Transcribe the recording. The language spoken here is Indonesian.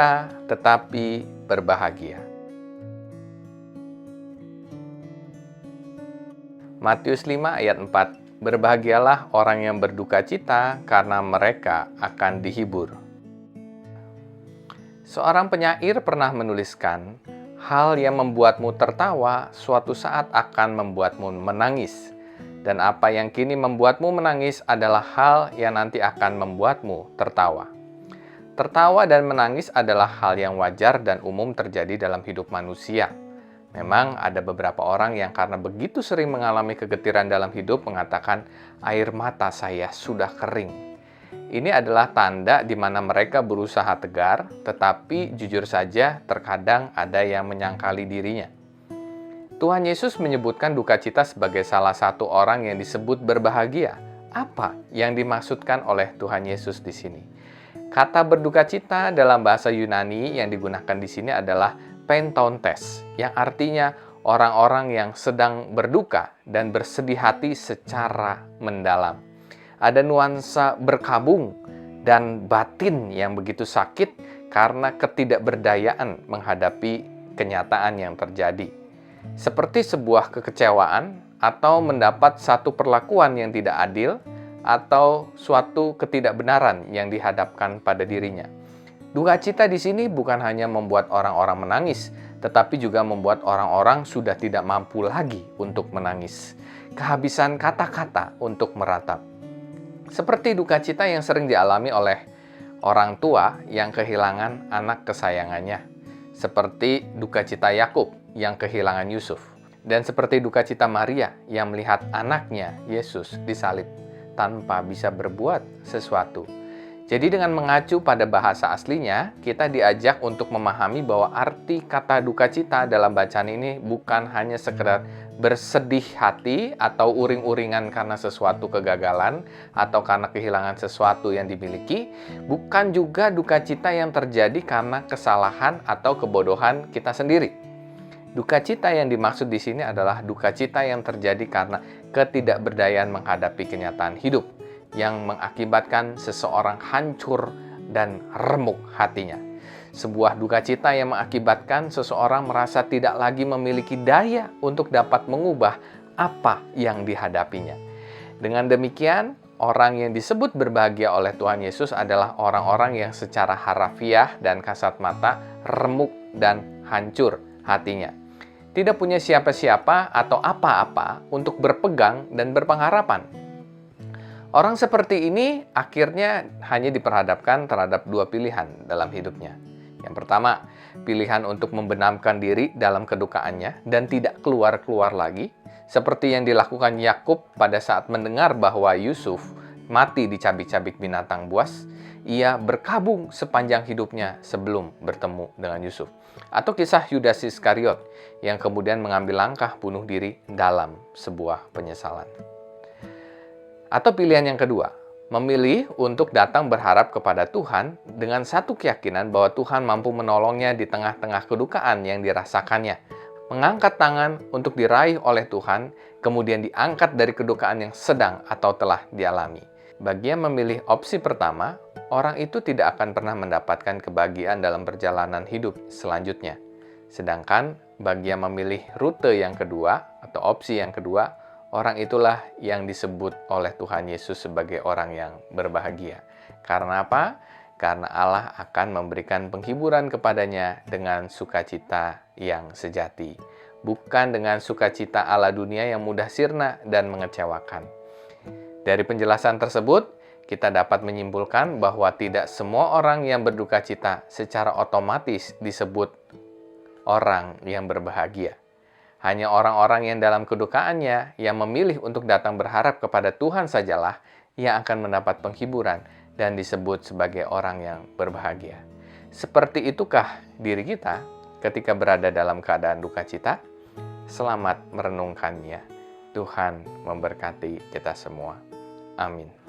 berduka tetapi berbahagia. Matius 5 ayat 4, berbahagialah orang yang berduka cita karena mereka akan dihibur. Seorang penyair pernah menuliskan, hal yang membuatmu tertawa suatu saat akan membuatmu menangis. Dan apa yang kini membuatmu menangis adalah hal yang nanti akan membuatmu tertawa. Tertawa dan menangis adalah hal yang wajar dan umum terjadi dalam hidup manusia. Memang ada beberapa orang yang karena begitu sering mengalami kegetiran dalam hidup mengatakan, air mata saya sudah kering. Ini adalah tanda di mana mereka berusaha tegar, tetapi jujur saja terkadang ada yang menyangkali dirinya. Tuhan Yesus menyebutkan duka cita sebagai salah satu orang yang disebut berbahagia. Apa yang dimaksudkan oleh Tuhan Yesus di sini? Kata berduka cita dalam bahasa Yunani yang digunakan di sini adalah pentontes, yang artinya orang-orang yang sedang berduka dan bersedih hati secara mendalam. Ada nuansa berkabung dan batin yang begitu sakit karena ketidakberdayaan menghadapi kenyataan yang terjadi. Seperti sebuah kekecewaan atau mendapat satu perlakuan yang tidak adil atau suatu ketidakbenaran yang dihadapkan pada dirinya. Duka cita di sini bukan hanya membuat orang-orang menangis, tetapi juga membuat orang-orang sudah tidak mampu lagi untuk menangis. Kehabisan kata-kata untuk meratap. Seperti duka cita yang sering dialami oleh orang tua yang kehilangan anak kesayangannya. Seperti duka cita Yakub yang kehilangan Yusuf. Dan seperti duka cita Maria yang melihat anaknya, Yesus, disalib tanpa bisa berbuat sesuatu. Jadi dengan mengacu pada bahasa aslinya, kita diajak untuk memahami bahwa arti kata duka cita dalam bacaan ini bukan hanya sekedar bersedih hati atau uring-uringan karena sesuatu kegagalan atau karena kehilangan sesuatu yang dimiliki, bukan juga duka cita yang terjadi karena kesalahan atau kebodohan kita sendiri. Duka cita yang dimaksud di sini adalah duka cita yang terjadi karena ketidakberdayaan menghadapi kenyataan hidup, yang mengakibatkan seseorang hancur dan remuk hatinya. Sebuah duka cita yang mengakibatkan seseorang merasa tidak lagi memiliki daya untuk dapat mengubah apa yang dihadapinya. Dengan demikian, orang yang disebut berbahagia oleh Tuhan Yesus adalah orang-orang yang secara harafiah dan kasat mata remuk dan hancur hatinya. Tidak punya siapa-siapa atau apa-apa untuk berpegang dan berpengharapan. Orang seperti ini akhirnya hanya diperhadapkan terhadap dua pilihan dalam hidupnya. Yang pertama, pilihan untuk membenamkan diri dalam kedukaannya dan tidak keluar-keluar lagi, seperti yang dilakukan Yakub pada saat mendengar bahwa Yusuf mati dicabik-cabik binatang buas. Ia berkabung sepanjang hidupnya sebelum bertemu dengan Yusuf. Atau kisah Yudas Iskariot yang kemudian mengambil langkah bunuh diri dalam sebuah penyesalan. Atau pilihan yang kedua, memilih untuk datang berharap kepada Tuhan dengan satu keyakinan bahwa Tuhan mampu menolongnya di tengah-tengah kedukaan yang dirasakannya. Mengangkat tangan untuk diraih oleh Tuhan, kemudian diangkat dari kedukaan yang sedang atau telah dialami. Bagi yang memilih opsi pertama, orang itu tidak akan pernah mendapatkan kebahagiaan dalam perjalanan hidup selanjutnya. Sedangkan bagi yang memilih rute yang kedua atau opsi yang kedua, orang itulah yang disebut oleh Tuhan Yesus sebagai orang yang berbahagia. Karena apa? Karena Allah akan memberikan penghiburan kepadanya dengan sukacita yang sejati. Bukan dengan sukacita ala dunia yang mudah sirna dan mengecewakan. Dari penjelasan tersebut, kita dapat menyimpulkan bahwa tidak semua orang yang berduka cita secara otomatis disebut orang yang berbahagia. Hanya orang-orang yang dalam kedukaannya yang memilih untuk datang berharap kepada Tuhan sajalah yang akan mendapat penghiburan dan disebut sebagai orang yang berbahagia. Seperti itukah diri kita ketika berada dalam keadaan duka cita? Selamat merenungkannya. Tuhan memberkati kita semua. Amin.